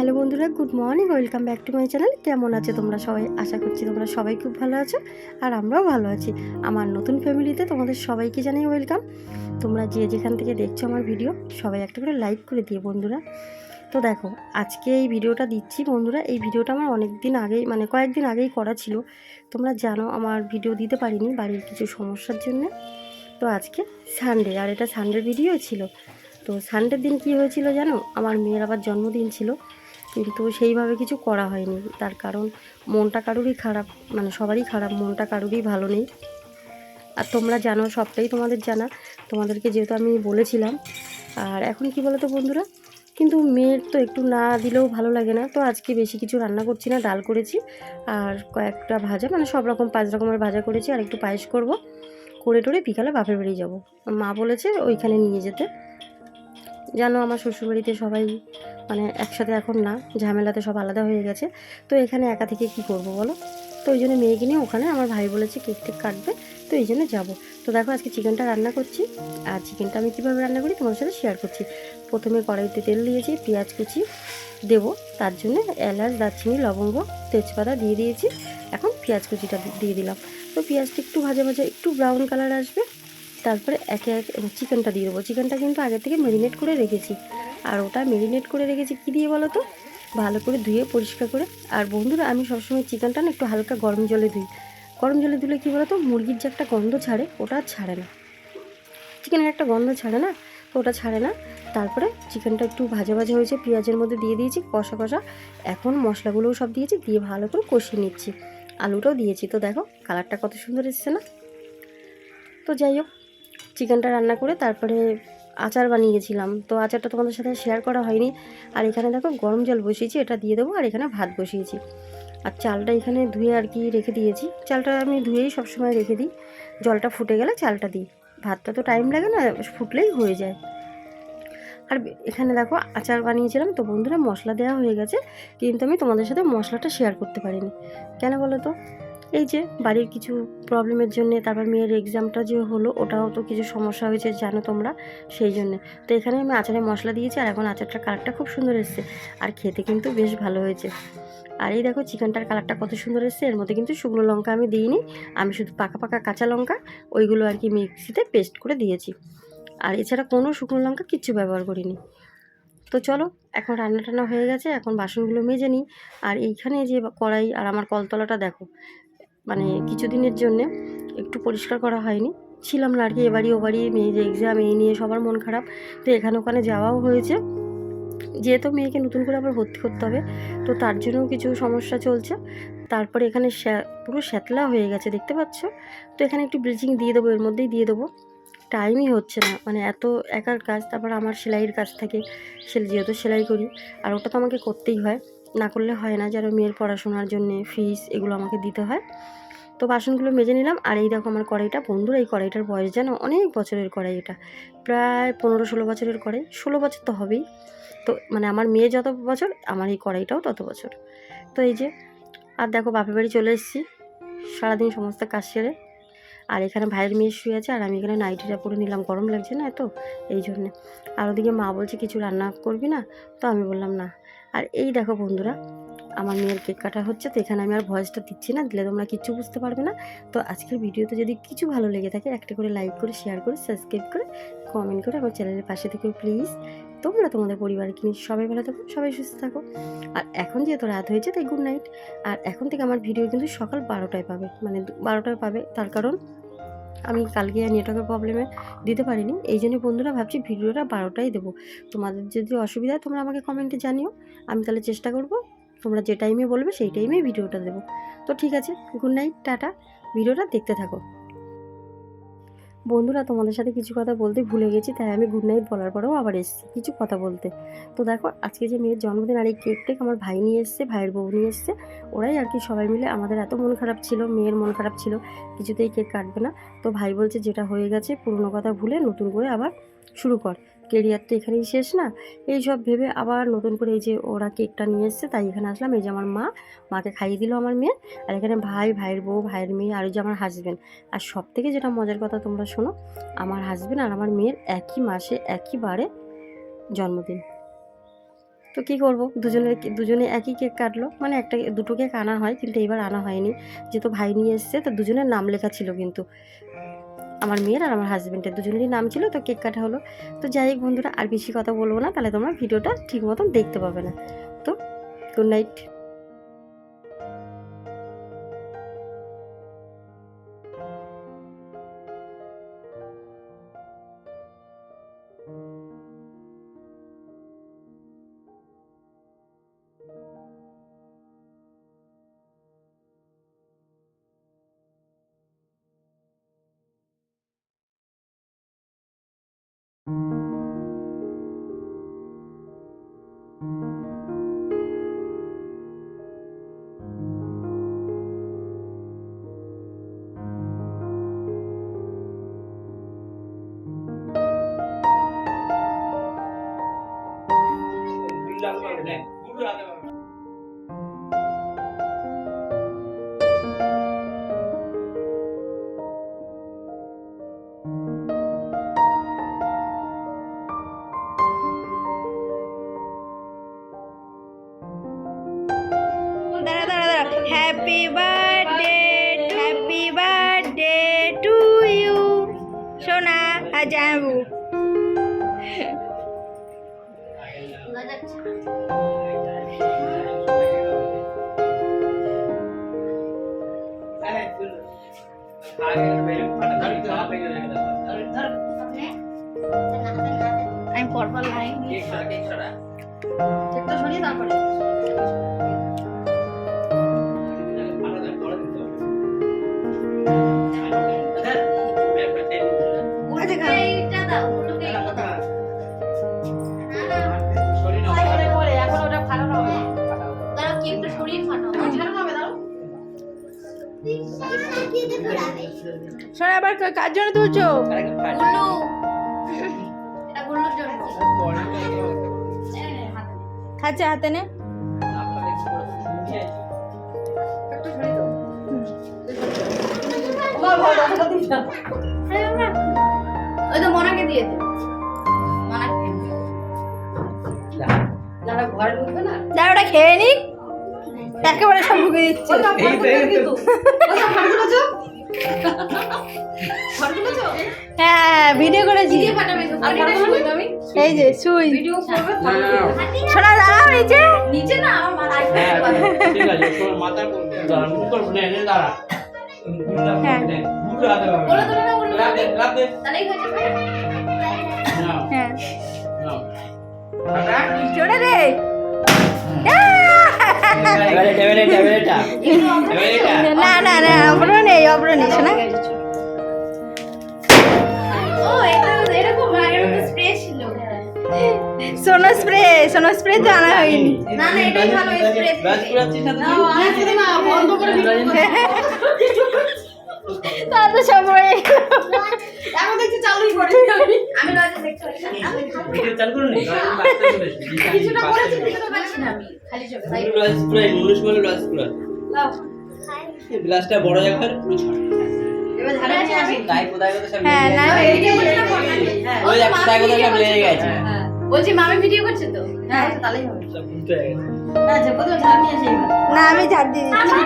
Hello বন্ধুরা, good morning, welcome back to my channel. কেমন আছে তোমরা সবাই? আশা করছি তোমরা সবাই খুব ভালো আছো, আর আমরাও ভালো আছি। আমার নতুন ফ্যামিলিতে তোমাদের সবাইকে জানাই ওয়েলকাম। তোমরা যে যেখান থেকে দেখছো আমার ভিডিও, সবাই একটা করে লাইক করে দিও বন্ধুরা। তো দেখো, আজকে এই ভিডিওটা দিচ্ছি বন্ধুরা। এই ভিডিওটা আমার অনেক দিন আগেই, মানে কয়েকদিন আগেই করা ছিল। তোমরা জানো আমার ভিডিও দিতে পারিনি বাড়ির কিছু সমস্যার জন্য। তো আজকে সানডে, আর এটা সানডের ভিডিও ছিল। তো সানডের দিন কি হয়েছিল জানো? আমার মেয়ের আবার জন্মদিন ছিল, কিন্তু সেইভাবে কিছু করা হয়নি। তার কারণ মনটা কারুরই খারাপ, মানে সবারই খারাপ, মনটা কারুরই ভালো নেই। আর তোমরা জানো, সবটাই তোমাদের জানা, তোমাদেরকে যেহেতু আমি বলেছিলাম। আর এখন কি বলো তো বন্ধুরা, কিন্তু মেয়ের তো একটু না দিলেও ভালো লাগে না। তো আজকে বেশি কিছু রান্না করছি না, ডাল করেছি আর কয়েকটা ভাজা, মানে সব রকম 5 রকমের ভাজা করেছি, আর একটু পায়েস করব। করে টোরে বিকালে বাপের বাড়ি যাবো। মা বলেছে ওইখানে নিয়ে যেতে। জানো আমার শ্বশুরবাড়িতে সবাই মানে একসাথে এখন না, ঝামেলাতে সব আলাদা হয়ে গেছে। তো এখানে একা থেকে কি করব বলো? তো ওই জন্য মেয়েকে নিয়ে ওখানে, আমার ভাই বলেছে কেক টেক কাটবে, তো এই জন্য যাবো। তো দেখো আজকে চিকেনটা রান্না করছি, আর চিকেনটা আমি কীভাবে রান্না করি তোমার সাথে শেয়ার করছি। প্রথমে কড়াইতে তেল দিয়েছি, পেঁয়াজ কুচি দেবো, তার জন্য এলাচ, দারচিনি, লবঙ্গ, তেজপাতা দিয়ে দিয়েছি। এখন পেঁয়াজ কুচিটা দিয়ে দিলাম। তো পেঁয়াজটা একটু ভাজা ভাজা, একটু ব্রাউন কালার আসবে, তারপরে একে একে চিকেনটা দিয়ে দেবো। চিকেনটা কিন্তু আগে থেকে ম্যারিনেট করে রেখেছি, আর ওটা ম্যারিনেট করে রেখেছি কী দিয়ে বলো তো? ভালো করে ধুয়ে পরিষ্কার করে। আর বন্ধুরা, আমি সবসময় চিকেনটা না একটু হালকা গরম জলে ধুই। গরম জলে ধুলে কী বলো তো, মুরগির যে একটা গন্ধ ছাড়ে, ওটা আর ছাড়ে না। চিকেনের একটা গন্ধ ছাড়ে না, তো ওটা ছাড়ে না। তারপরে চিকেনটা একটু ভাজা ভাজা হয়েছে, পেঁয়াজের মধ্যে দিয়ে দিয়েছি কষা কষা। এখন মশলাগুলোও সব দিয়েছি, দিয়ে ভালো করে কষিয়ে নিচ্ছি। আলুটাও দিয়েছি। তো দেখো কালারটা কত সুন্দর এসছে না? তো যাই হোক, চিকেনটা রান্না করে তারপরে আচার বানিয়েছিলাম। তো আচারটা তোমাদের সাথে শেয়ার করা হয়নি। আর এখানে দেখো গরম জল বসিয়েছি, এটা দিয়ে দেবো। আর এখানে ভাত বসিয়েছি, আর চালটা এখানে ধুয়ে আর কি রেখে দিয়েছি। চালটা আমি ধুয়েই সবসময় রেখে দিই, জলটা ফুটে গেলে চালটা দিই। ভাতটা তো টাইম লাগে না, ফুটলেই হয়ে যায়। আর এখানে দেখো আচার বানিয়েছিলাম। তো বন্ধুরা, মশলা দেওয়া হয়ে গেছে, কিন্তু আমি তোমাদের সাথে মশলাটা শেয়ার করতে পারিনি। কেন বলো তো? এই যে বাড়ির কিছু প্রবলেমের জন্যে, তারপর মেয়ের এক্সামটা যে হলো, ওটাও তো কিছু সমস্যা হয়েছে জানো তোমরা, সেই জন্যে। তো এখানে আমি আচারে মশলা দিয়েছি, আর এখন আচারটার কালারটা খুব সুন্দর এসছে, আর খেতে কিন্তু বেশ ভালো হয়েছে। আর এই দেখো চিকেনটার কালারটা কত সুন্দর এসছে। এর মধ্যে কিন্তু শুকনো লঙ্কা আমি দিইনি, আমি শুধু পাকা পাকা কাঁচা লঙ্কা ওইগুলো আর কি মিক্সিতে পেস্ট করে দিয়েছি। আর এছাড়া কোনো শুকনো লঙ্কা কিচ্ছু ব্যবহার করিনি। তো চলো, এখন রান্না টান্না হয়ে গেছে, এখন বাসনগুলো মেজে নিই। আর এইখানে যে কড়াই আর আমার কলতলাটা দেখো, মানে কিছুদিনের জন্যে একটু পরিষ্কার করা হয়নি, ছিলাম না আর কি। এবারই ও বাড়ি, মেয়ে যে এক্সাম, এই নিয়ে সবার মন খারাপ। তো এখানে ওখানে যাওয়াও হয়েছে, যেহেতু মেয়েকে নতুন করে আবার ভর্তি করতে হবে, তো তার জন্যও কিছু সমস্যা চলছে। তারপরে এখানে পুরো শ্যাতলা হয়ে গেছে, দেখতে পাচ্ছ? তো এখানে একটু ব্লিচিং দিয়ে দেবো, এর মধ্যেই দিয়ে দেবো। টাইমই হচ্ছে না, মানে এত একার কাজ, তারপর আমার সেলাইয়ের কাজ থাকে, যেহেতু সেলাই করি, আর ওটা তো আমাকে করতেই হয়, না করলে হয় না। যেন মেয়ের পড়াশোনার জন্যে ফিস, এগুলো আমাকে দিতে হয়। তো বাসনগুলো মেজে নিলাম। আর এই দেখো আমার কড়াইটা, বন্ধুরা এই কড়াইটার বয়স যেন অনেক বছরের কড়াই, এটা প্রায় 15-16 বছরের কড়াই, 16 বছর তো হবেই। তো মানে আমার মেয়ে যত বছর, আমার এই কড়াইটাও তত বছর। তো এই যে, আর দেখো বাপের বাড়ি চলে এসেছি সারাদিন সমস্ত কাজ সেরে। আর এখানে ভাইয়ের মেয়ে শুয়ে আছে, আর আমি এখানে নাইটিটা পরে নিলাম, গরম লাগছে না এত, এই জন্যে। আর ওদিকে মা বলছে কিছু রান্না করবি না, তো আমি বললাম না। আর এই দেখো বন্ধুরা, আমার মেয়ের কেক কাটা হচ্ছে। তো এখানে আমি আর ভয়েসটা দিচ্ছি না, দিলে তোমরা কিচ্ছু বুঝতে পারবে না। তো আজকের ভিডিওতে যদি কিছু ভালো লেগে থাকে, একটা করে লাইক করে, শেয়ার করে, সাবস্ক্রাইব করে, কমেন্ট করে আমার চ্যানেলের পাশে থেকেও প্লিজ। তোমরা তোমাদের পরিবারকে নিয়ে সবাই ভালো থাকো, সবাই সুস্থ থাকো। আর এখন যেহেতু রাত হয়েছে, তাই গুড নাইট। আর এখন থেকে আমার ভিডিও কিন্তু সকাল 12টায় পাবে, মানে 12টায় পাবে। তার কারণ আমি কালকে নেটওয়ার্কের প্রবলেমে দিতে পারিনি, এই জন্য বন্ধুরা ভাবছি ভিডিওটা 12টায় দেবো। তোমাদের যদি অসুবিধা হয় তোমরা আমাকে কমেন্টে জানিও, আমি তাহলে চেষ্টা করব তোমরা যে টাইমে বলবে সেই টাইমেই ভিডিওটা দেবো। তো ঠিক আছে, গুড নাইট, টাটা। ভিডিওটা দেখতে থাকো। বন্ধুরা, তোমাদের সাথে কিছু কথা বলতে ভুলে গেছি, তাই আমি গুড নাইট বলার পরেও আবার এসেছি কিছু কথা বলতে। তো দেখো আজকে যে মেয়ের জন্মদিন, আর এই কেক টেক আমার ভাই নিয়ে এসছে, ভাইয়ের বউ নিয়ে এসছে, ওরাই আর কি সবাই মিলে। আমাদের এত মন খারাপ ছিল, মেয়ের মন খারাপ ছিল, কিছুতেই কেক কাটবে না। তো ভাই বলছে যেটা হয়ে গেছে পুরনো কথা ভুলে নতুন করে আবার শুরু কর, কেরিয়ার তো এখানেই শেষ না। এই সব ভেবে আবার নতুন করে এই যে ওরা কেকটা নিয়ে এসছে, তাই এখানে আসলাম। এই যে আমার মাকে খাইয়ে দিল আমার মেয়ে, আর এখানে ভাই, ভাইয়ের বউ, ভাইয়ের মেয়ে, আর ওই যে আমার হাজব্যান্ড। আর সব থেকে যেটা মজার কথা তোমরা শোনো, আমার হাজব্যান্ড আর আমার মেয়ের একই মাসে একই বারে জন্মদিন। তো তো কী করবো, দুজনে একই কেক কাটলো, মানে দুটো কেক আনা হয়, কিন্তু এইবার আনা হয়নি, যেহেতু ভাই নিয়ে এসছে। তো দুজনের নাম লেখা ছিল, কিন্তু আমার মেয়ের আর আমার হাজব্যান্ডের দুজনেরই নাম ছিল, তো কেক কাটা হলো। তো যাই হোক বন্ধুরা, আর বেশি কথা বলবো না, তাহলে তোমরা ভিডিওটা ঠিক মতন দেখতে পাবে না। তো good night. Happy birthday to you সোনা আজাবু। আমি পরপর লাইন সরিয়ে তারপরে শোনা, আবার কার জন্য তুলছো? খাচ্ছে হাতে নে। ওই তো মনাকে দিয়ে দে, ওটা খেয়ে নি, একেবারে সব ঢুকে দিচ্ছে। হ্যাঁ, ভিডিও করেছি। এই যে সুই শোনা, দাঁড়াও নিচে নিচে না, আমার ঠিক আছে, মাথা করব না, এনে দাঁড়া। হ্যাঁ, বলে তো না, বলে লাভ দে, তাহলেই হয়ে যাবে। হ্যাঁ, নাও টাটা, জোরে দে। না না না, অব্র নেই, অব্র নেই শোনা। সোনো স্প্রে তো আনা হয়নি। না না, এটাই ভালো স্প্রে। ব্রাশ করাচ্ছিস না তুই? না বন্ধ করে দিল। তা তো সবাই এখন দেখছি চালুই করে। আমি লজে দেখছি, ভিডিও চালু করুন নি, কিছুটা করেছি, কিছুটা পাচ্ছি না আমি, খালি চোখে তাই ব্রাশ স্প্রে মুনুষ বলে ব্রাশ স্প্রে দাও। এই গ্লাসটা বড় জায়গা করে পুরো ছাড়। এবার ধারে নিয়ে আসি, তাই কোথায় কোথায় সব। হ্যাঁ না, ভিডিও করছিস না? হ্যাঁ, ওই এক কোথায় কোথায় সব লেগে গেছে। হ্যাঁ, বলছি মামি ভিডিও করছে তো। হ্যাঁ, তাহলেই হবে, সব ভুলতে হয়ে গেছে। না যে কোথাও ঝাড় নিয়ে আসি এবার। না, আমি ঝাড় দিয়ে দিচ্ছি।